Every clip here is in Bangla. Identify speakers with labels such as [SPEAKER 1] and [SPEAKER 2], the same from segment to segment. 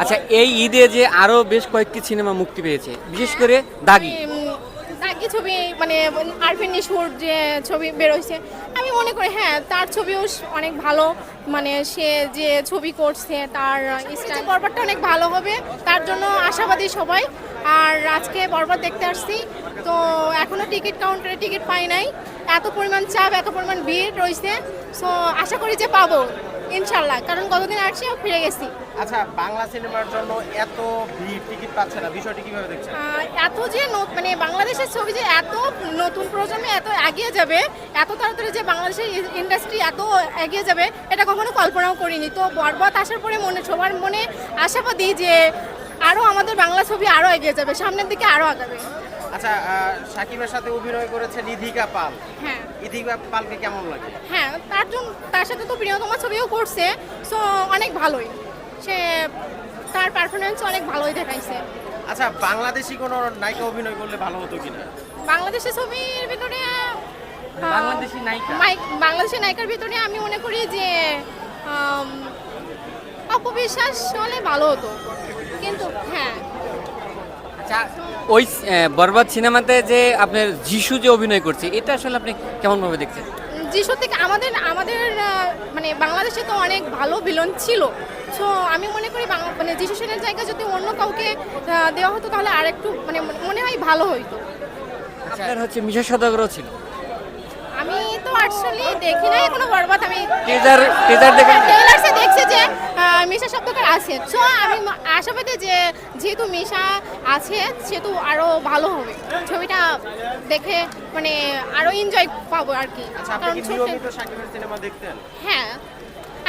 [SPEAKER 1] আচ্ছা, এই ঈদে যে আরো বেশ কয়েকটি সিনেমা মুক্তি পেয়েছে, বিশেষ করে দাগি।
[SPEAKER 2] দাগি ছবি মানে আরফিন নিশোর যে ছবি বেরোইছে, আমি মনে করি হ্যাঁ তার ছবিও অনেক ভালো। মানে সে যে ছবি করছে তার স্টাইল বরবাদটা অনেক ভালো হবে, তার জন্য আশাবাদী সবাই। আর আজকে বরবাদ দেখতে আসছি, তো এখনো টিকিট কাউন্টারে টিকিট পাই নাই। এত পরিমাণ চাপ, এত পরিমাণ ভিড় রয়েছে, সো আশা করি যে পাবো ইনশাল্লাহ, কারণ গতদিন আসছি ফিরে গেছি।
[SPEAKER 3] আচ্ছা, বাংলা সিনেমার জন্য এত ভিড়, টিকিট পাচ্ছে না, বিষয়টি কিভাবে দেখছেন?
[SPEAKER 2] এত যে মানে বাংলাদেশের ছবি যে এত নতুন প্রজন্মে এত এগিয়ে যাবে, এত তাড়াতাড়ি যে বাংলাদেশের ইন্ডাস্ট্রি এত এগিয়ে যাবে, এটা কখনো কল্পনাও করিনি। তো বরবাদ আসার পরে সবার মনে আশাবাদী যে আরও আমাদের বাংলা ছবি আরও এগিয়ে যাবে, সামনের দিকে আরও আগাবে।
[SPEAKER 3] আচ্ছা, শাকিবের সাথে অভিনয় করেছেন ইধিকা পাল।
[SPEAKER 2] হ্যাঁ
[SPEAKER 3] ইধিকা পালকে কেমন লাগে?
[SPEAKER 2] হ্যাঁ, তার সাথে তো প্রিয়তমা ছবিও করছে, সো অনেক ভালোই, সে তার পারফরমেন্স অনেক ভালোই দেখাইছে।
[SPEAKER 3] আচ্ছা, বাংলাদেশি কোনো নায়িকা অভিনয় করলে ভালো হতো কিনা?
[SPEAKER 2] বাংলাদেশের ছবির ভিতরে
[SPEAKER 1] বাংলাদেশি নায়িকা,
[SPEAKER 2] বাংলাদেশের নায়িকার ভিতরে আমি মনে করি যে অপবিশ্বাস হলে ভালো হতো, কিন্তু হ্যাঁ।
[SPEAKER 1] আচ্ছা, ওই বরবাদ সিনেমাতে যে আপনার যিশু যে অভিনয় করছে, এটা আসলে আপনি কেমন ভাবে দেখছেন?
[SPEAKER 2] যিশু থেকে আমাদের মানে বাংলাদেশে তো অনেক ভালো ভিলেন ছিল, সো আমি মনে করি মানে যিশু সেনের জায়গা যদি অন্য কাউকে দেওয়া হতো তাহলে আর একটু মানে মনে হয় ভালো হইতো।
[SPEAKER 1] আপনার হচ্ছে মিশা সওদাগরও ছিল।
[SPEAKER 2] আমি তো অ্যাকচুয়ালি দেখি নাই এখনো বরবাদ, আমি
[SPEAKER 1] টিজার দেখেন?
[SPEAKER 2] ট্রেলারসে দেখছি যে মিশা শব্দকার আছে, সো আমি আশাবাদী যে যেহেতু মিশা আছে সেহেতু আরো ভালো হবে ছবিটা দেখে, মানে আরো এনজয় পাবো আর কি।
[SPEAKER 3] আচ্ছা, আপনি কি নিয়মিত শাকিবের সিনেমা দেখতেন?
[SPEAKER 2] হ্যাঁ,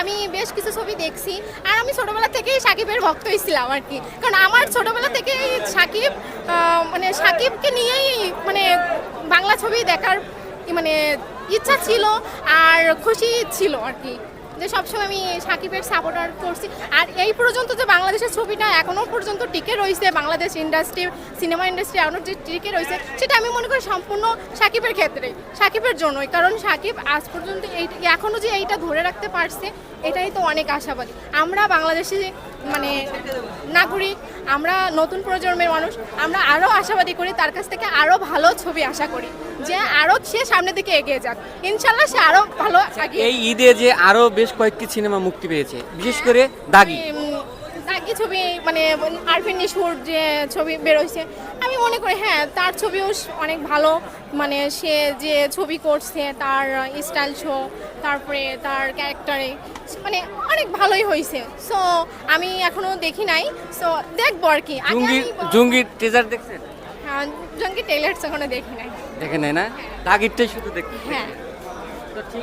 [SPEAKER 2] আমি বেশ কিছু ছবি দেখছি, আর আমি ছোটবেলা থেকেই সাকিবের ভক্তই ছিলাম আর কি, কারণ আমার ছোটবেলা থেকেই সাকিব মানে সাকিবকে নিয়েই মানে বাংলা ছবি দেখার মানে ইচ্ছা ছিল আর খুশি ছিল আর কি, যে সবসময় আমি সাকিবের সাপোর্টার করছি। আর এই পর্যন্ত যে বাংলাদেশের ছবিটা এখনও পর্যন্ত টিকে রয়েছে, বাংলাদেশ ইন্ডাস্ট্রি, সিনেমা ইন্ডাস্ট্রি এখনও যে টিকে রয়েছে, সেটা আমি মনে করি সম্পূর্ণ সাকিবের ক্ষেত্রে, সাকিবের জন্যই। কারণ সাকিব আজ পর্যন্ত এখনও যে এইটা ধরে রাখতে পারছে, এটাই তো অনেক আশাবাদী। আমরা বাংলাদেশি মানে নাগরিক, আমরা নতুন প্রজন্মের মানুষ, আমরা আরও আশাবাদী করি, তার কাছ থেকে আরও ভালো ছবি আশা করি, যে আরও সে সামনের দিকে এগিয়ে যাক, ইনশাল্লাহ সে আরও ভালো এগিয়ে।
[SPEAKER 1] এই ঈদে যে আরো বেশ কয়েকটি সিনেমা মুক্তি পেয়েছে, বিশেষ করে দাগি।
[SPEAKER 2] দাগি ছবি মানে আরফিন নিশোর যে ছবি বেরোইছে, আমি মনে করি হ্যাঁ তার ছবিও অনেক ভালো। মানে সে যে ছবি করছে তার স্টাইল শো, তারপরে তার ক্যারেক্টারে মানে অনেক ভালোই হয়েছে। সো আমি এখনো দেখি নাই, সো দেখবো আর কি।
[SPEAKER 1] জঙ্গির টিজার দেখছেন?
[SPEAKER 2] হ্যাঁ, জঙ্গি টেইলার্স এখনো দেখি নাই।
[SPEAKER 1] দেখেন নাই না, দাগিরটাই শুধু দেখতে।
[SPEAKER 2] হ্যাঁ।
[SPEAKER 1] তো ঠিক